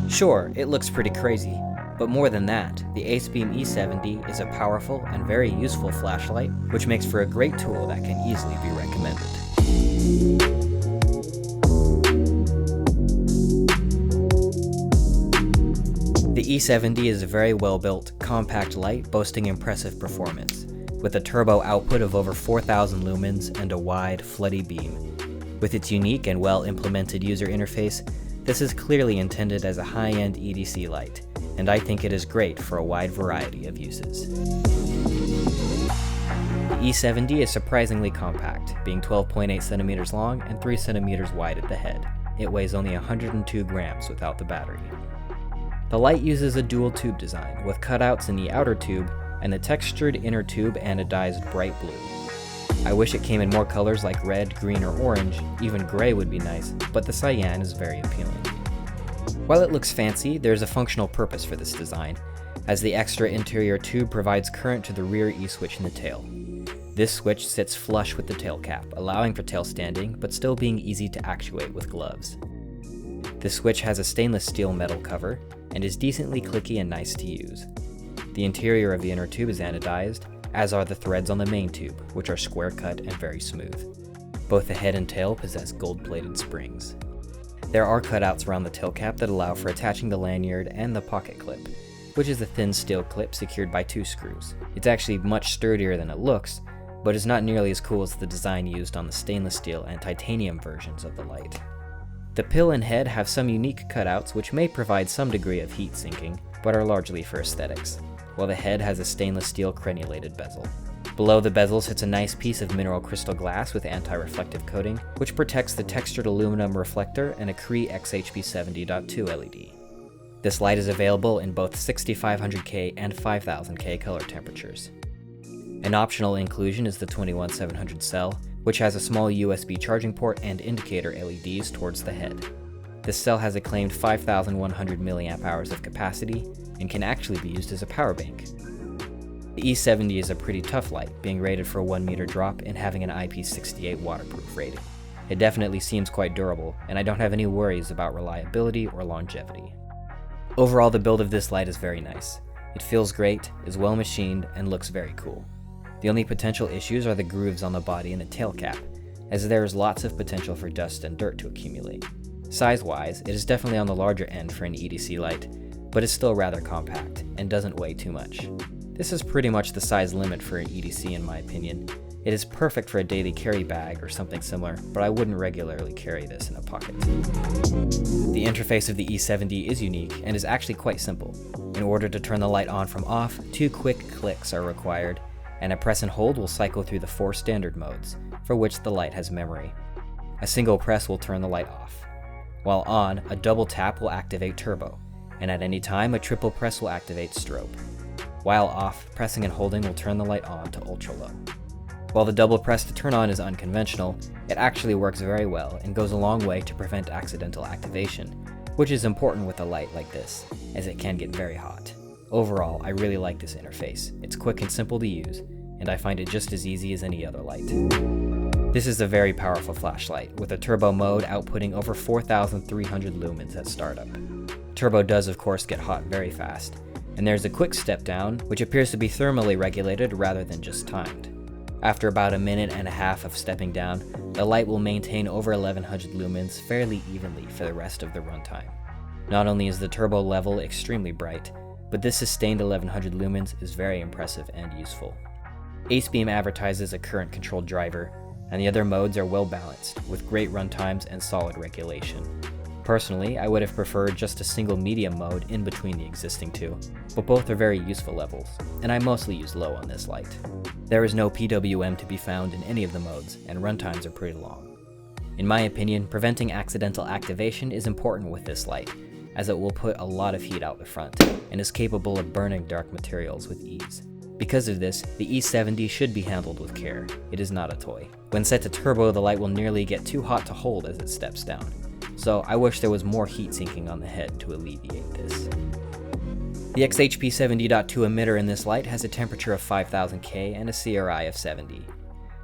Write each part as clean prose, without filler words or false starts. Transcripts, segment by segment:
Sure, it looks pretty crazy, but more than that, the Acebeam E70 is a powerful and very useful flashlight, which makes for a great tool that can easily be recommended. The E70 is a very well-built, compact light boasting impressive performance, with a turbo output of over 4,000 lumens and a wide, floody beam. With its unique and well-implemented user interface, this is clearly intended as a high-end EDC light, and I think it is great for a wide variety of uses. The E70 is surprisingly compact, being 12.8 centimeters long and 3 centimeters wide at the head. It weighs only 102 grams without the battery. The light uses a dual tube design, with cutouts in the outer tube and the textured inner tube anodized bright blue. I wish it came in more colors like red, green, or orange. Even gray would be nice, but the cyan is very appealing. While it looks fancy, there is a functional purpose for this design, as the extra interior tube provides current to the rear E-switch in the tail. This switch sits flush with the tail cap, allowing for tail standing, but still being easy to actuate with gloves. The switch has a stainless steel metal cover, and is decently clicky and nice to use. The interior of the inner tube is anodized, as are the threads on the main tube, which are square cut and very smooth. Both the head and tail possess gold-plated springs. There are cutouts around the tail cap that allow for attaching the lanyard and the pocket clip, which is a thin steel clip secured by 2 screws. It's actually much sturdier than it looks, but is not nearly as cool as the design used on the stainless steel and titanium versions of the light. The pill and head have some unique cutouts which may provide some degree of heat sinking, but are largely for aesthetics, while the head has a stainless steel crenulated bezel. Below the bezel sits a nice piece of mineral crystal glass with anti-reflective coating, which protects the textured aluminum reflector and a Cree XHP70.2 LED. This light is available in both 6500K and 5000K color temperatures. An optional inclusion is the 21700 cell, which has a small USB charging port and indicator LEDs towards the head. This cell has a claimed 5,100 mAh of capacity and can actually be used as a power bank. The E70 is a pretty tough light, being rated for a 1 meter drop and having an IP68 waterproof rating. It definitely seems quite durable, and I don't have any worries about reliability or longevity. Overall, the build of this light is very nice. It feels great, is well machined, and looks very cool. The only potential issues are the grooves on the body and the tail cap, as there is lots of potential for dust and dirt to accumulate. Size-wise, it is definitely on the larger end for an EDC light, but is still rather compact, and doesn't weigh too much. This is pretty much the size limit for an EDC in my opinion. It is perfect for a daily carry bag or something similar, but I wouldn't regularly carry this in a pocket. The interface of the E70 is unique and is actually quite simple. In order to turn the light on from off, 2 quick clicks are required, and a press and hold will cycle through the 4 standard modes, for which the light has memory. A single press will turn the light off. While on, a double tap will activate turbo, and at any time a triple press will activate strobe. While off, pressing and holding will turn the light on to ultra low. While the double press to turn on is unconventional, it actually works very well and goes a long way to prevent accidental activation, which is important with a light like this, as it can get very hot. Overall, I really like this interface. It's quick and simple to use, and I find it just as easy as any other light. This is a very powerful flashlight, with a turbo mode outputting over 4,300 lumens at startup. Turbo does of course get hot very fast, and there's a quick step down, which appears to be thermally regulated rather than just timed. After about a minute and a half of stepping down, the light will maintain over 1100 lumens fairly evenly for the rest of the runtime. Not only is the turbo level extremely bright, but this sustained 1100 lumens is very impressive and useful. Acebeam advertises a current controlled driver, and the other modes are well balanced, with great runtimes and solid regulation. Personally, I would have preferred just a single medium mode in between the existing 2, but both are very useful levels, and I mostly use low on this light. There is no PWM to be found in any of the modes, and runtimes are pretty long. In my opinion, preventing accidental activation is important with this light, as it will put a lot of heat out the front, and is capable of burning dark materials with ease. Because of this, the E70 should be handled with care. It is not a toy. When set to turbo, the light will nearly get too hot to hold as it steps down. So I wish there was more heat sinking on the head to alleviate this. The XHP70.2 emitter in this light has a temperature of 5000K and a CRI of 70.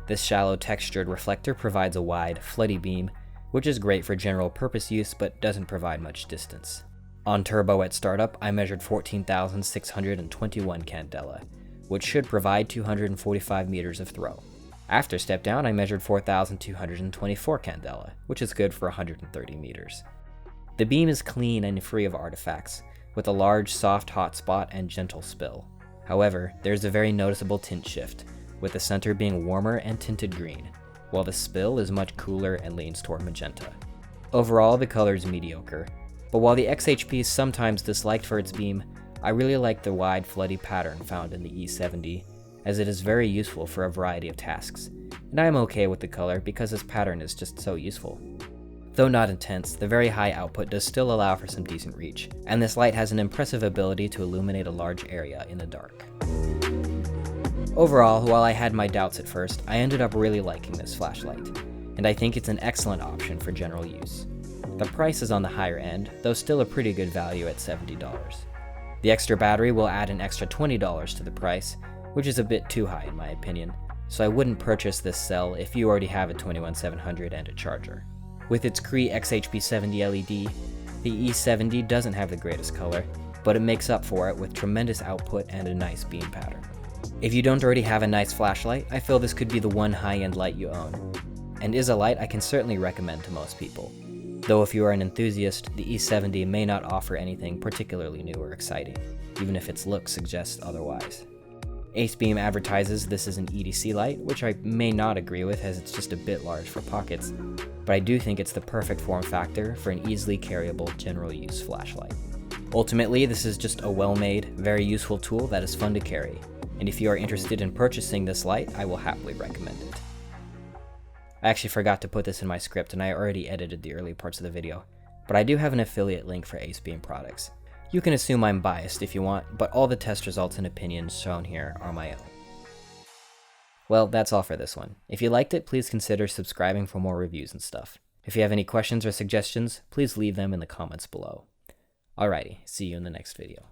This shallow textured reflector provides a wide, floody beam, which is great for general purpose use but doesn't provide much distance. On turbo at startup, I measured 14,621 candela, which should provide 245 meters of throw. After step down, I measured 4,224 candela, which is good for 130 meters. The beam is clean and free of artifacts, with a large soft hot spot and gentle spill. However, there's a very noticeable tint shift, with the center being warmer and tinted green, while the spill is much cooler and leans toward magenta. Overall, the color is mediocre, but while the XHP is sometimes disliked for its beam, I really like the wide floody pattern found in the E70, as it is very useful for a variety of tasks, and I am okay with the color because this pattern is just so useful. Though not intense, the very high output does still allow for some decent reach, and this light has an impressive ability to illuminate a large area in the dark. Overall, while I had my doubts at first, I ended up really liking this flashlight, and I think it's an excellent option for general use. The price is on the higher end, though still a pretty good value at $70. The extra battery will add an extra $20 to the price, which is a bit too high in my opinion, so I wouldn't purchase this cell if you already have a 21700 and a charger. With its Cree XHP70 LED, the E70 doesn't have the greatest color, but it makes up for it with tremendous output and a nice beam pattern. If you don't already have a nice flashlight, I feel this could be the one high-end light you own, and is a light I can certainly recommend to most people. Though if you are an enthusiast, the E70 may not offer anything particularly new or exciting, even if its look suggests otherwise. Acebeam advertises this as an EDC light, which I may not agree with as it's just a bit large for pockets, but I do think it's the perfect form factor for an easily carryable general use flashlight. Ultimately, this is just a well-made, very useful tool that is fun to carry, and if you are interested in purchasing this light, I will happily recommend it. I actually forgot to put this in my script and I already edited the early parts of the video, but I do have an affiliate link for Acebeam products. You can assume I'm biased if you want, but all the test results and opinions shown here are my own. Well, that's all for this one. If you liked it, please consider subscribing for more reviews and stuff. If you have any questions or suggestions, please leave them in the comments below. Alrighty, see you in the next video.